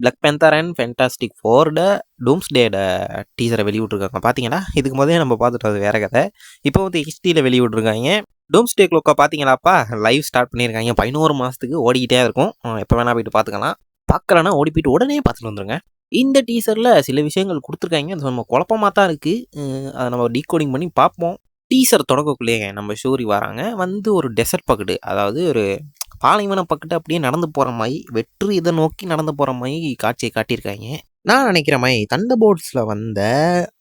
Black Panther and Fantastic ஃபோர்ட டூம்ஸ்டேட டீசரை வெளியிட்ருக்காங்க. பார்த்தீங்களா? இதுக்கு முதலே நம்ம பார்த்துட்டு அது வேற கதை. இப்போ வந்து ஹெச்டியில் வெளியிட்ருக்காங்க. டூம்ஸ்டே க்ளோக்கை பார்த்தீங்களாப்பா? லைவ் ஸ்டார்ட் பண்ணியிருக்காங்க. 11 மாதத்துக்கு ஓடிக்கிட்டே இருக்கும். எப்போ வேணால் போயிட்டு பார்த்துக்கலாம். பார்க்கலன்னா ஓடி போயிட்டு உடனே பார்த்துட்டு வந்துருங்க. இந்த டீசரில் சில விஷயங்கள் கொடுத்துருக்காங்க. அது நம்ம குழப்பமாக தான் இருக்குது. அதை நம்ம டீகோடிங் பண்ணி பார்ப்போம். டீசர் தொடங்கக்குள்ளேயே நம்ம ஷூரி வராங்க. வந்து ஒரு டெசர்ட் பக்கெட்டு, அதாவது ஒரு பாலைவன பக்கத்து அப்படியே நடந்து போகிற மாதிரி, வெற்று இதை நோக்கி நடந்து போகிற மாதிரி காட்சியை காட்டியிருக்காங்க. நான் நினைக்கிற மாதிரி தண்டர்போல்ட்ஸில் வந்த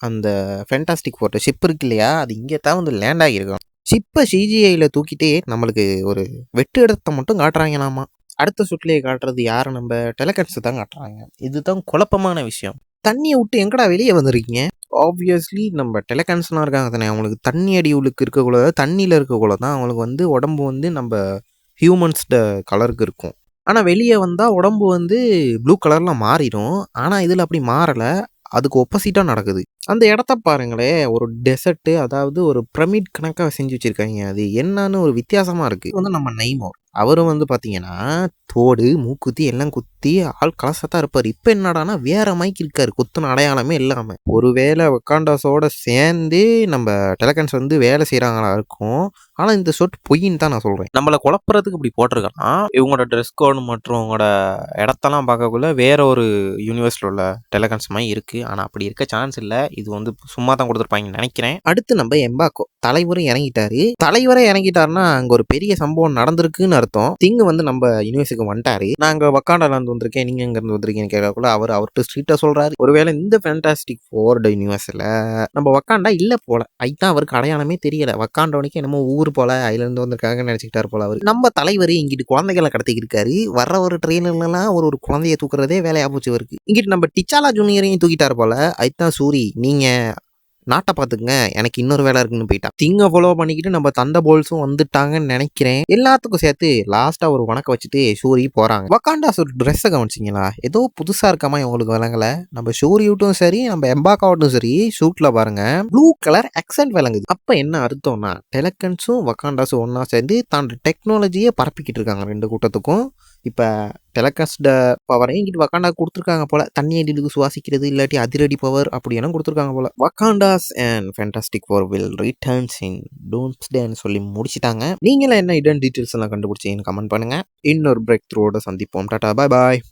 அந்த ஃபேண்டாஸ்டிக் ஃபோர் ஷிப் இருக்கு இல்லையா, அது இங்கே தான் வந்து லேண்ட் ஆகியிருக்கும். ஷிப்பை சிஜிஐயில் தூக்கிட்டே நம்மளுக்கு ஒரு வெட்டு இடத்தை மட்டும் காட்டுறாங்களாமா. அடுத்த சுற்றுலையை காட்டுறது யாரை? நம்ம டெலகன்ஸை தான் காட்டுறாங்க. இதுதான் குழப்பமான விஷயம். தண்ணியை விட்டு எங்கடா வெளியே வந்திருக்கீங்க? ஆப்வியஸ்லி நம்ம டெலகன்ஸ்லாம் இருக்காங்க தானே, அவங்களுக்கு தண்ணி அடி உள்ளுக்கு இருக்கக்கூடாது, தண்ணியில் இருக்கக்கூடாது தான் அவங்களுக்கு வந்து உடம்பு வந்து நம்ம ஹியூமன்ஸ்ட கலருக்கு இருக்கும். ஆனால் வெளியே வந்தால் உடம்பு வந்து ப்ளூ கலரில் மாறிடும். ஆனால் இதில் அப்படி மாறலை, அதுக்கு ஒப்போசிட்டாக நடக்குது. அந்த இடத்த பாருங்களேன், ஒரு டெசர்ட்டு, அதாவது ஒரு பிரமிட் கணக்காக செஞ்சு வச்சுருக்காங்க. அது என்னன்னு ஒரு வித்தியாசமாக இருக்குது. வந்து நம்ம நெய்மோர் அவரும் வந்து பார்த்தீங்கன்னா தோடு மூக்குத்தி எல்லாம் குத்தி ஆள் கலசத்தான் இருப்பார். இப்போ என்னடானா வேற மைக் இருக்காரு, குத்துன அடையாளமே இல்லாமல். ஒருவேளை வக்காண்டாஸோட சேர்ந்து நம்ம டெலகன்ஸ் வந்து வேலை செய்கிறாங்களா இருக்கும். ஆனால் இந்த சொட் பொய்ன்னு தான் நான் சொல்கிறேன். நம்மளை குழப்புறதுக்கு இப்படி போட்டிருக்கலாம். இவங்களோட ட்ரெஸ் கோடு மற்றும் அவங்களோட இடத்தெல்லாம் பார்க்கக்குள்ள வேற ஒரு யூனிவர்ஸில் உள்ள டெலகன்ஸ் மாதிரி இருக்குது. ஆனால் அப்படி இருக்க சான்ஸ் இல்லை. இது வந்து சும்மா தான் கொடுத்துருப்பாங்கன்னு நினைக்கிறேன். அடுத்து நம்ம எம்பாக்கோ தலைவரும் இறங்கிட்டாருன்னா அங்கே ஒரு பெரிய சம்பவம் நடந்திருக்குன்னு அர்த்தம். திங்கு வந்து நம்ம யூனிவர்ஸுக்கு வந்துட்டாரு. நாங்க வக்காண்டால இருந்து வந்திருக்கேன், நீங்க எங்க இருந்து வந்திருக்கீங்கன்னு கேட்கக்குள்ள அவர்கிட்ட ஸ்ட்ரீட்டா சொல்றாரு. ஒருவேளை இந்த ஃபேண்டாஸ்டிக் ஃபோர்ட யூனிவர்ஸ்ல நம்ம வக்காண்டா இல்ல போல, அதுதான் அவருக்கு அடையாளமே தெரியல. வக்காண்டோனிக்கு என்னமோ ஊர் போல ஐலந்து வந்திருக்காங்கன்னு நினைச்சுக்கிட்டாரு போல. அவர் நம்ம தலைவர் இங்கிட்டு குழந்தைகளை கடத்திக்கிட்டு இருக்காரு. வர்ற ஒரு ட்ரெயினர்லாம் ஒரு குழந்தைய தூக்குறதே வேலையா போச்சு இவருக்கு. இங்கிட்டு நம்ம டிச்சாலா ஜூனியரையும் தூக்கிட்டாரு போல. அதுதான் சூரி, நீங்க நாட்டை பார்த்துக்குங்க, எனக்கு இன்னொரு வேலை இருக்குன்னு போயிட்டா. திங்க ஃபாலோ பண்ணிக்கிட்டு நம்ம தண்டர்போல்ட்ஸும் வந்துட்டாங்கன்னு நினைக்கிறேன். எல்லாத்துக்கும் சேர்த்து லாஸ்டா ஒரு வணக்கம் வச்சுட்டு ஷூரி போறாங்க. வக்காண்டாஸ் ஒரு ட்ரெஸ்ஸை கவனிச்சிங்களா? ஏதோ புதுசா இருக்கமா இவங்களுக்கு விளங்கல. நம்ம ஷூரியூட்டும் சரி, நம்ம எம்பாக்காவட்டும் சரி, ஷூட்ல பாருங்க ப்ளூ கலர் அக்சென்ட் விளங்குது. அப்ப என்ன அர்த்தம்னா டெலகன்ஸும் வக்காண்டாஸும் ஒன்னா சேர்ந்து தான் டெக்னாலஜியை பரப்பிக்கிட்டு இருக்காங்க ரெண்டு கூட்டத்துக்கும். இப்போ டெலகன்ஸ்ட பவரை இங்கிட்டு வக்காண்டா கொடுத்துருக்காங்க போல. தண்ணி அடிலுக்கு சுவாசிக்கிறது, இல்லாட்டி அதிரடி பவர் அப்படியெல்லாம் கொடுத்துருக்காங்க போல. Wakandas and Fantastic Four will returns in டூம்ஸ்டேன்னு சொல்லி முடிச்சிட்டாங்க. நீங்களே என்ன இடன் டீட்டெயில்ஸ் எல்லாம் கண்டுபிடிச்சிங்கன்னு கமெண்ட் பண்ணுங்க. இன்னொரு பிரேக் த்ரூவோட சந்திப்போம். டாடா, பாய் பாய்.